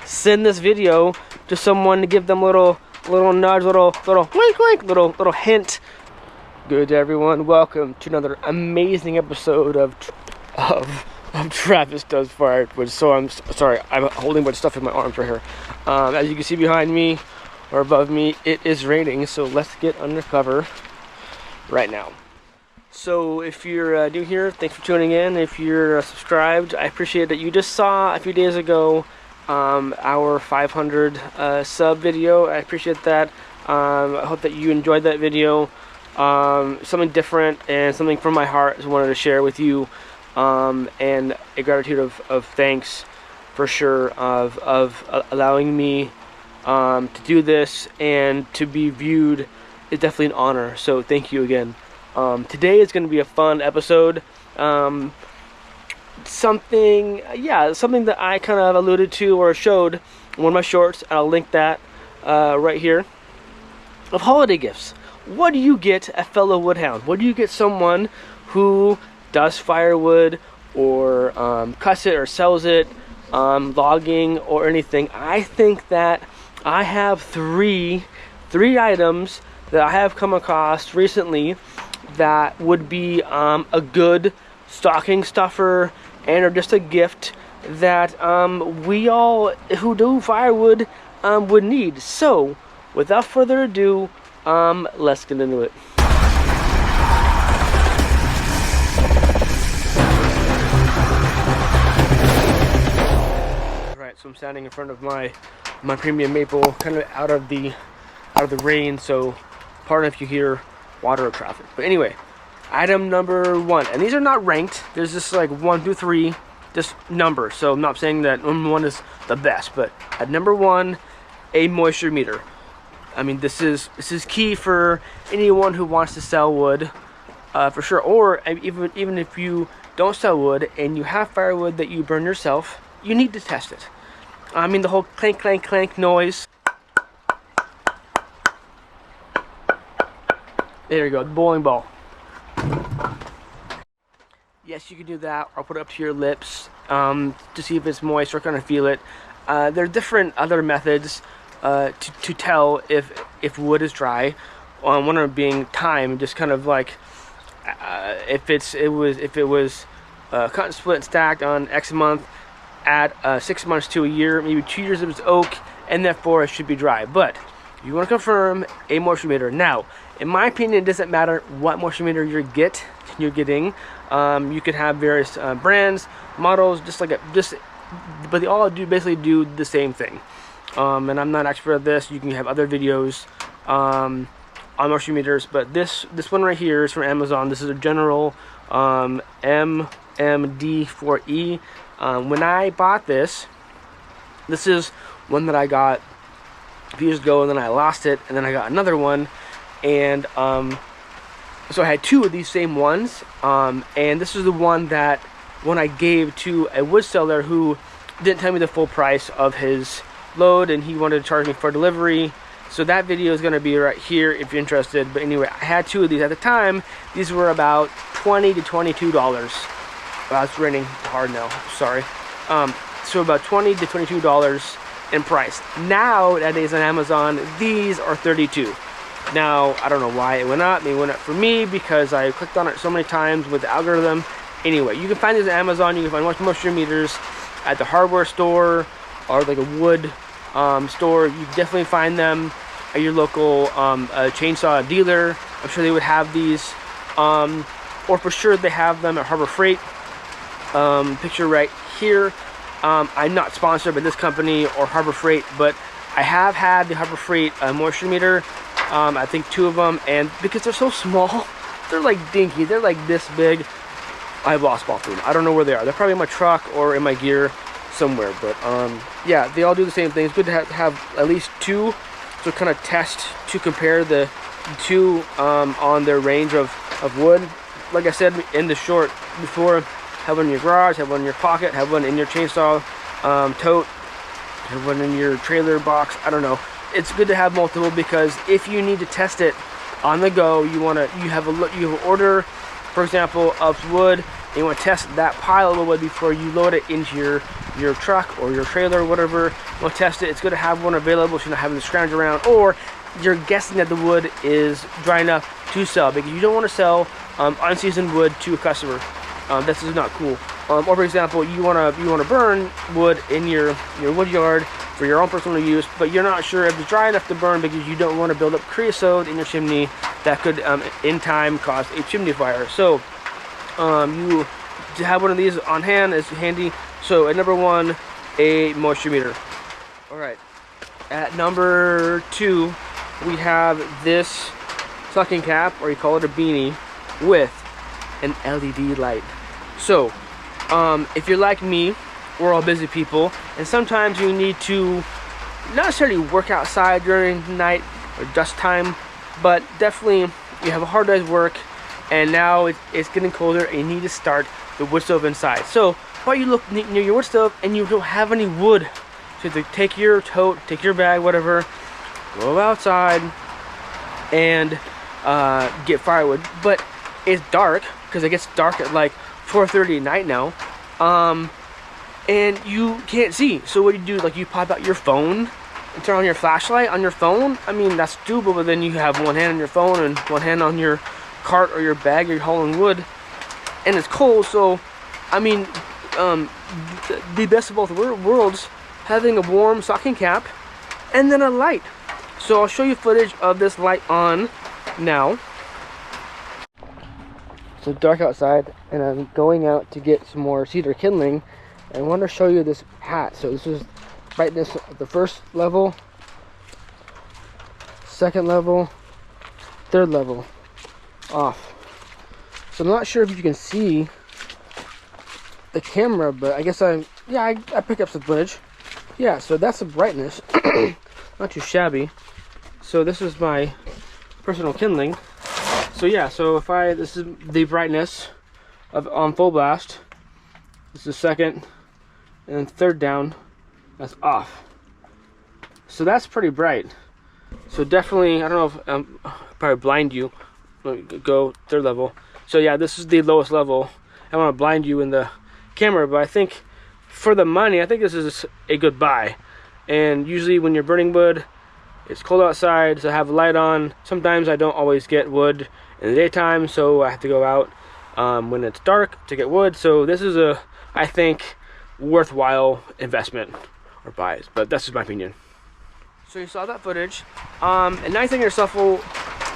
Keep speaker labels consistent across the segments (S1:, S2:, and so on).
S1: send this video to someone to give them a little nudge, little wink wink, little hint. Good day, everyone. Welcome to another amazing episode of Travis Does Firewood. So I'm sorry, I'm holding a bunch of stuff in my arms right here. As you can see behind me or above me, it is raining. So let's get undercover right now. So if you're new here, thanks for tuning in. If you're subscribed, I appreciate that. You just saw a few days ago our 500 sub video. I appreciate that. I hope that you enjoyed that video. Something different and something from my heart I wanted to share with you, and a gratitude of thanks for sure of allowing me to do this and to be viewed is definitely an honor. So thank you again. Today is going to be a fun episode. Something that I kind of alluded to or showed in one of my shorts. I'll link that right here. Of holiday gifts. What do you get a fellow woodhound? What do you get someone who does firewood or cuts it or sells it, logging or anything? I think that I have three items that I have come across recently that would be a good stocking stuffer and or just a gift that we all who do firewood would need. So without further ado, let's get into it. Alright, so I'm standing in front of my premium maple, kind of out of the rain, so pardon if you hear water or traffic. But anyway, item number one, and these are not ranked, there's just like 1 through 3 just numbers, so I'm not saying that number 1 is the best, but at number 1, a moisture meter. I mean, this is key for anyone who wants to sell wood, for sure. Or even if you don't sell wood and you have firewood that you burn yourself, you need to test it. I mean, the whole clank clank clank noise. There you go, the bowling ball. Yes, you can do that, or put it up to your lips to see if it's moist or kind of feel it. There are different other methods to tell if wood is dry. One of them being time, just kind of like if it was cut and split and stacked on X month, add 6 months to a year, maybe 2 years if it's oak, and therefore it should be dry. But you want to confirm a moisture meter. Now, in my opinion, it doesn't matter what moisture meter you're getting. You could have various brands, models, but they all basically do the same thing. And I'm not an expert at this. You can have other videos on moisture meters, but this one right here is from Amazon. This is a general MMD4E. When I bought this is one that I got a few years ago, and then I lost it, and then I got another one, and so I had 2 of these same ones, and this is the one that I gave to a wood seller who didn't tell me the full price of his load, and he wanted to charge me for delivery. So that video is going to be right here if you're interested. But anyway, I had 2 of these at the time. These were about $20 to $22. Wow, it's raining hard now, sorry. So about $20 to $22 in price. Nowadays on Amazon, these are $32. Now, I don't know why it went up. It went up for me because I clicked on it so many times with the algorithm. Anyway, you can find these on Amazon. You can find moisture meters at the hardware store or like a wood store. You definitely find them at your local chainsaw dealer. I'm sure they would have these, or for sure they have them at Harbor Freight. Picture right here. I'm not sponsored by this company or Harbor Freight, but I have had the Harbor Freight moisture meter. I think 2 of them, and because they're so small, they're like dinky. They're like this big. I've lost both of them. I don't know where they are. They're probably in my truck or in my gear somewhere, but yeah, they all do the same thing. It's good to have at least 2 to kind of test, to compare the 2 on their range of wood. Like I said in the short before, have one in your garage, have one in your pocket, have one in your chainsaw tote, have one in your trailer box. I don't know. It's good to have multiple, because if you need to test it on the go, you have an order, for example, of wood, and you want to test that pile of wood before you load it into your truck or your trailer or whatever. You want to test it. It's good to have one available so you're not having to scrounge around, or you're guessing that the wood is dry enough to sell, because you don't want to sell unseasoned wood to a customer. This is not cool. Or for example, you want to burn wood in your wood yard for your own personal use, but you're not sure if it's dry enough to burn because you don't want to build up creosote in your chimney that could in time cause a chimney fire. So you to have one of these on hand is handy. So at number 1, a moisture meter. All right, at number 2 we have this sucking cap, or you call it a beanie, with an LED light. So if you're like me, we're all busy people, and sometimes you need to not necessarily work outside during the night or dust time, but definitely you have a hard day's work and now it's getting colder and you need to start the wood stove inside. So while you look near your wood stove and you don't have any wood, so you have to take your tote, take your bag, whatever, go outside and get firewood. But it's dark, because it gets dark at like 4:30 at night now, and you can't see. So what do you do? Like, you pop out your phone and turn on your flashlight on your phone. I mean, that's doable, but then you have one hand on your phone and one hand on your cart or your bag, or you're hauling wood, and it's cold. So I mean, the best of both worlds, having a warm stocking cap and then a light. So I'll show you footage of this light on now. It's dark outside and I'm going out to get some more cedar kindling. I want to show you this hat. So this is brightness at the first level, second level, third level, off. So I'm not sure if you can see the camera, but I guess I picked up some footage. Yeah, so that's the brightness. Not too shabby. So this is my personal kindling. So yeah, so if this is the brightness of on full blast. This is second, and then third down, that's off. So that's pretty bright. So definitely, I don't know if probably blind you. Let me go third level. So yeah, this is the lowest level. I don't want to blind you in the camera, but I think for the money, I think this is a good buy. And usually when you're burning wood, it's cold outside, so I have a light on. Sometimes I don't always get wood in the daytime, so I have to go out when it's dark to get wood. So this is a, I think, worthwhile investment or buys, but that's just my opinion. So you saw that footage, and now you think to yourself, well,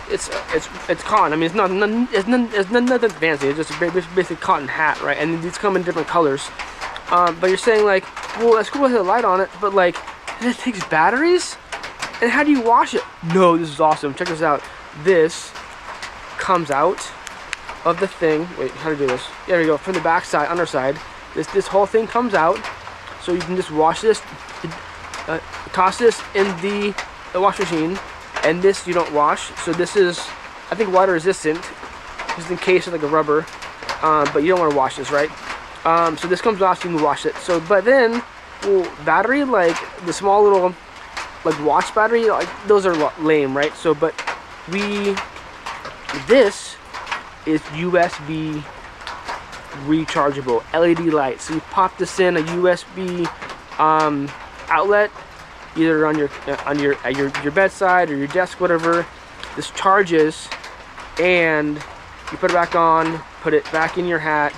S1: it's cotton. I mean, it's nothing fancy. It's just a basic cotton hat, right? And these come in different colors. But you're saying, like, well, that's cool to have a light on it, but like, it takes batteries. And how do you wash it? No, this is awesome. Check this out. This comes out of the thing. Wait, how to do this? There we go. From the back side, underside. This whole thing comes out, so you can just wash this, toss this in the wash machine, and this you don't wash. So this is, I think, water resistant, just in case it's like a rubber, but you don't want to wash this, right? So this comes off, so you can wash it. So, but then, well, battery, like the small little, like watch battery, like those are lame, right? So, but this is USB rechargeable LED light. So you pop this in a USB outlet, either on your bedside or your desk, whatever. This charges, and you put it back on, put it back in your hat,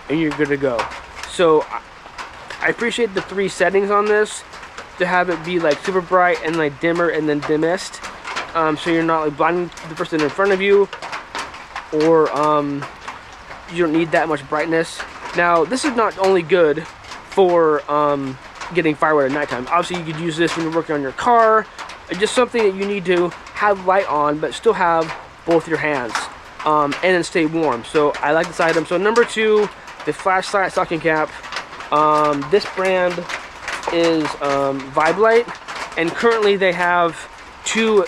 S1: and you're good to go. So I appreciate the 3 settings on this, to have it be like super bright and like dimmer and then dimmest, so you're not like blinding the person in front of you, or you don't need that much brightness. Now this is not only good for getting firewood at nighttime. Obviously you could use this when you're working on your car. It's just something that you need to have light on but still have both your hands, and then stay warm. So I like this item. So number 2, the flashlight stocking cap. This brand is Vibe Light, and currently they have two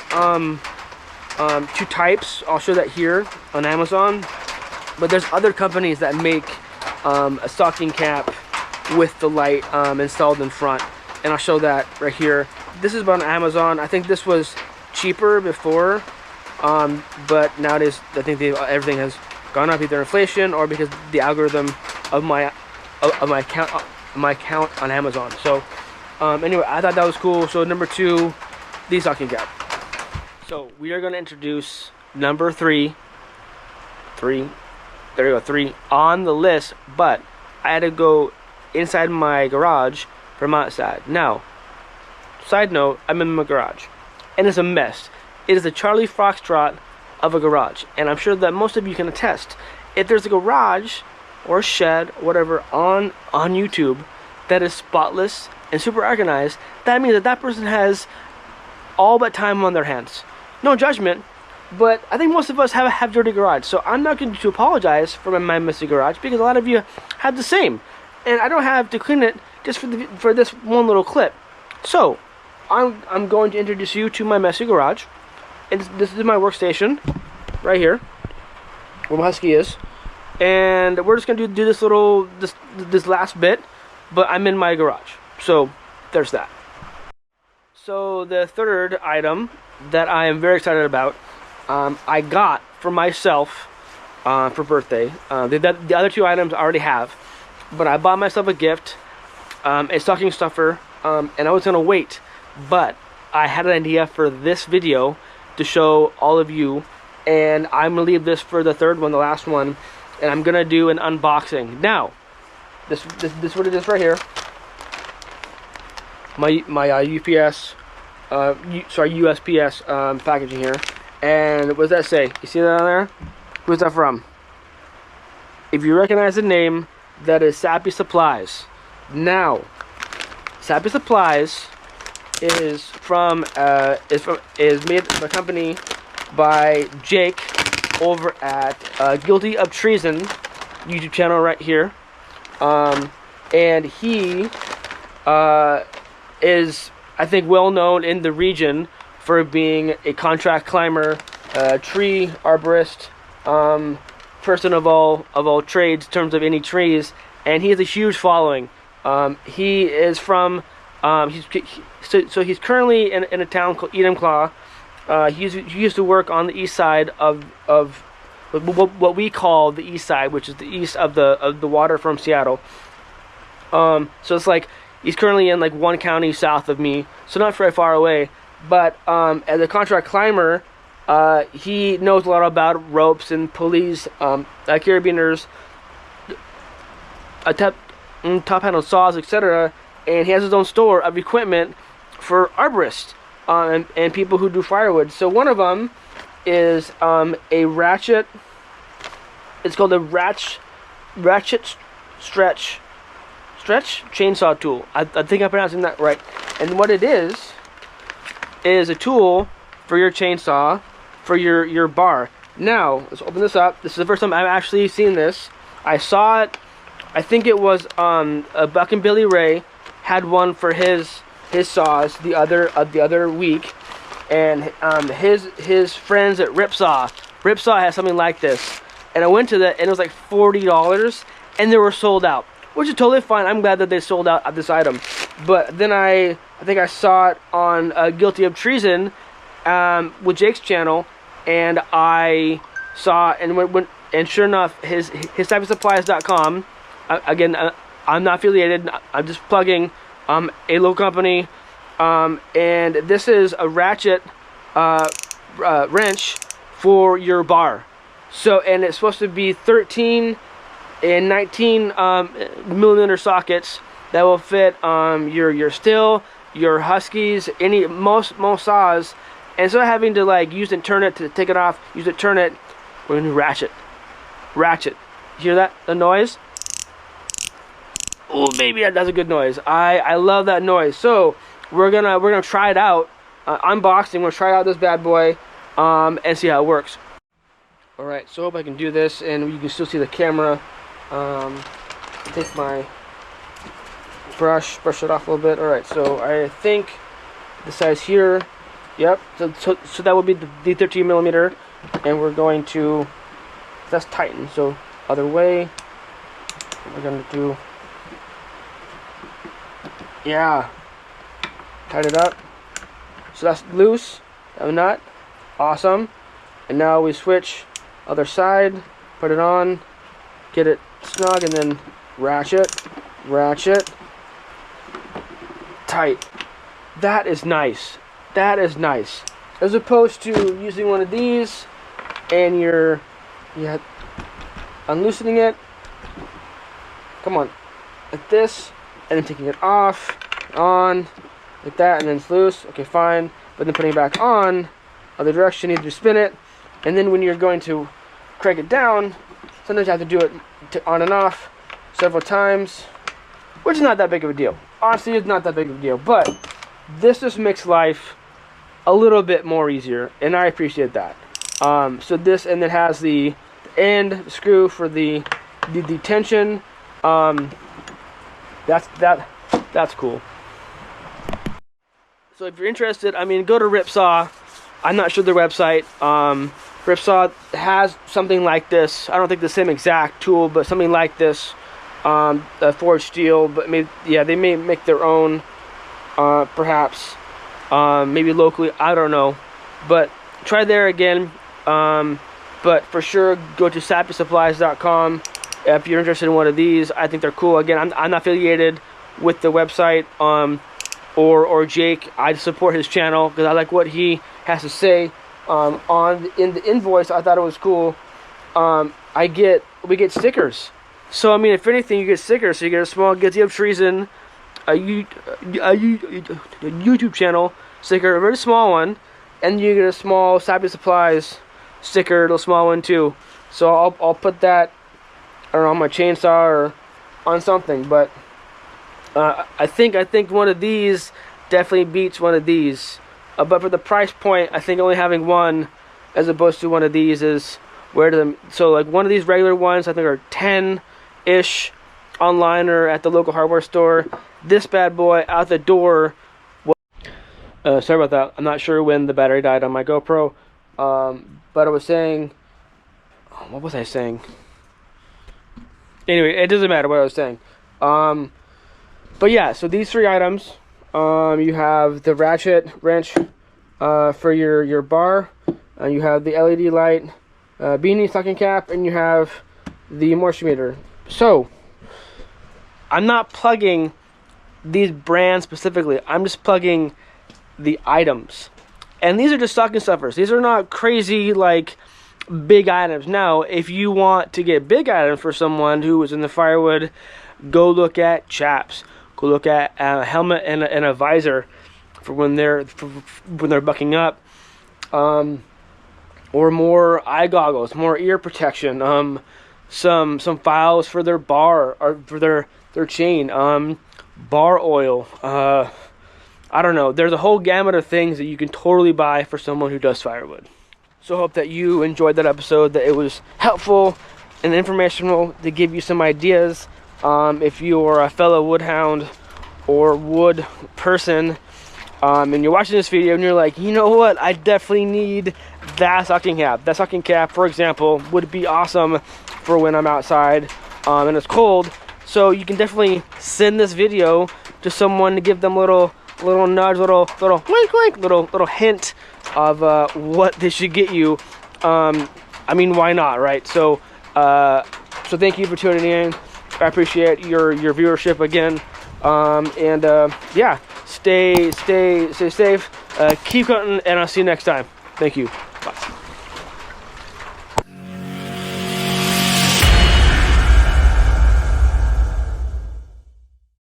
S1: types. I'll show that here on Amazon, but there's other companies that make a stocking cap with the light installed in front, and I'll show that right here. This is on Amazon. I think this was cheaper before, but nowadays I think everything has gone up, either inflation or because the algorithm of my account on Amazon. So anyway, I thought that was cool. So number 2, the stocking cap. So we are going to introduce number 3 on the list, but I had to go inside my garage from outside. Now, side note, I'm in my garage and it's a mess. It is a Charlie Foxtrot of a garage, and I'm sure that most of you can attest. If there's a garage or a shed, whatever, on YouTube that is spotless and super organized, that means that that person has all but time on their hands. No judgment, but I think most of us have dirty garage, so I'm not going to apologize for my messy garage, because a lot of you have the same, and I don't have to clean it just for this one little clip. So I'm going to introduce you to my messy garage. And this is my workstation right here, where my husky is, and we're just gonna do this last bit, but I'm in my garage. So there's that. So the third item that I am very excited about, I got for myself for birthday. The other 2 items I already have, but I bought myself a gift, a stocking stuffer, and I was gonna wait, but I had an idea for this video to show all of you, and I'm gonna leave this for the third one, the last one, and I'm gonna do an unboxing. Now, this is what it is right here. My USPS packaging here, and what does that say? You see that on there? Who's that from? If you recognize the name, that is Sappy Supplies. Now, Sappy Supplies is made by a company by Jake over at Guilty of Treason YouTube channel right here, and he is, I think, well known in the region for being a contract climber, tree arborist, person of all trades in terms of any trees, and he has a huge following. He is from so he's currently in a town called Enumclaw. He used to work on the east side of what we call the east side, which is the east of the water from Seattle. So it's like he's currently in like 1 county south of me, so not very far away. But as a contract climber, he knows a lot about ropes and pulleys, carabiners, top handle saws, etc. And he has his own store of equipment for arborists and people who do firewood. So one of them is a ratchet. It's called a ratchet stretch chainsaw tool. I think I'm pronouncing that right. And what it is a tool for your chainsaw, for your bar. Now let's open this up. This is the first time I've actually seen this. I saw it. I think it was a Buck and Billy Ray had one for his saws the other week, and his friends at Ripsaw has something like this, and I went to that and it was like $40, and they were sold out, which is totally fine. I'm glad that they sold out of this item. But then I think I saw it on Guilty of Treason with Jake's channel, and I saw and sure enough, his typeofsupplies.com. Again, I'm not affiliated. I'm just plugging a local company, and this is a ratchet wrench for your bar. So, and it's supposed to be 13 and 19 millimeter sockets that will fit your Stihl, your Huskies, most saws. And instead of having to like use and turn it to take it off, use it, turn it, we're gonna do ratchet. You hear that? The noise? Oh baby, that's a good noise. I love that noise. So we're gonna try it out, unboxing. We're gonna try out this bad boy, and see how it works. All right, so I hope I can do this, and you can still see the camera. Take my brush it off a little bit. All right, so I think the size here. Yep. So that would be the 13 millimeter, and we're going to. That's tightened. So other way. We're gonna do. Yeah, tied it up. So that's loose. A nut. Awesome. And now we switch other side. put it on, get it snug, and then ratchet, tight. That is nice. That is nice. As opposed to using one of these and you're unloosening it. Come on, like this, and then taking it off, on, like that, and then it's loose. Okay, fine. But then putting it back on, other direction, you need to spin it, and then when you're going to crank it down, sometimes you have to do it on and off several times, which is not that big of a deal. Honestly, it's not that big of a deal, but this just makes life a little bit more easier, and I appreciate that. So this, and it has the end screw for the tension. That's cool. So if you're interested, I mean, go to Ripsaw. I'm not sure their website. Ripsaw has something like this. I don't think the same exact tool, but something like this. Forged steel, but maybe, yeah, they may make their own, perhaps, maybe locally. I don't know, but try there again. But for sure, go to sappysupplies.com if you're interested in one of these. I think they're cool. Again, I'm not affiliated with the website or Jake. I support his channel because I like what he has to say. In the invoice, I thought it was cool. We get stickers. So I mean, if anything, you get stickers. So you get a small Guilty of Treason, a YouTube channel sticker, a very small one, and you get a small Sappy Supplies sticker, a little small one too. So I'll put that, I don't know, on my chainsaw or on something. But I think one of these definitely beats one of these. But for the price point, I think only having one as opposed to one of these is where them. So like one of these regular ones, I think are 10-ish online or at the local hardware store. This bad boy out the door. Sorry about that. I'm not sure when the battery died on my GoPro. But I was saying, what was I saying? Anyway, it doesn't matter what I was saying. But yeah, so these three items. You have the ratchet wrench for your bar. You have the LED light, beanie sucking cap, and you have the moisture meter. So I'm not plugging these brands specifically. I'm just plugging the items. And these are just stocking stuffers. These are not crazy, like, big items. Now, if you want to get big items for someone who is in the Firewood, go look at chaps. Go look at a helmet and a visor for when they're bucking up. Or more eye goggles, more ear protection. Some files for their bar or for their chain. Bar oil. I don't know. There's a whole gamut of things that you can totally buy for someone who does firewood. So I hope that you enjoyed that episode, that it was helpful and informational to give you some ideas. If you're a fellow woodhound or wood person, and you're watching this video and you're like, you know what, I definitely need that sucking cap. That sucking cap, for example, would be awesome for when I'm outside and it's cold. So you can definitely send this video to someone to give them a little nudge, little wink wink, little hint of what they should get you. I mean, why not, right? So thank you for tuning in. I appreciate your viewership again. Yeah, stay safe, keep hunting, and I'll see you next time. Thank you.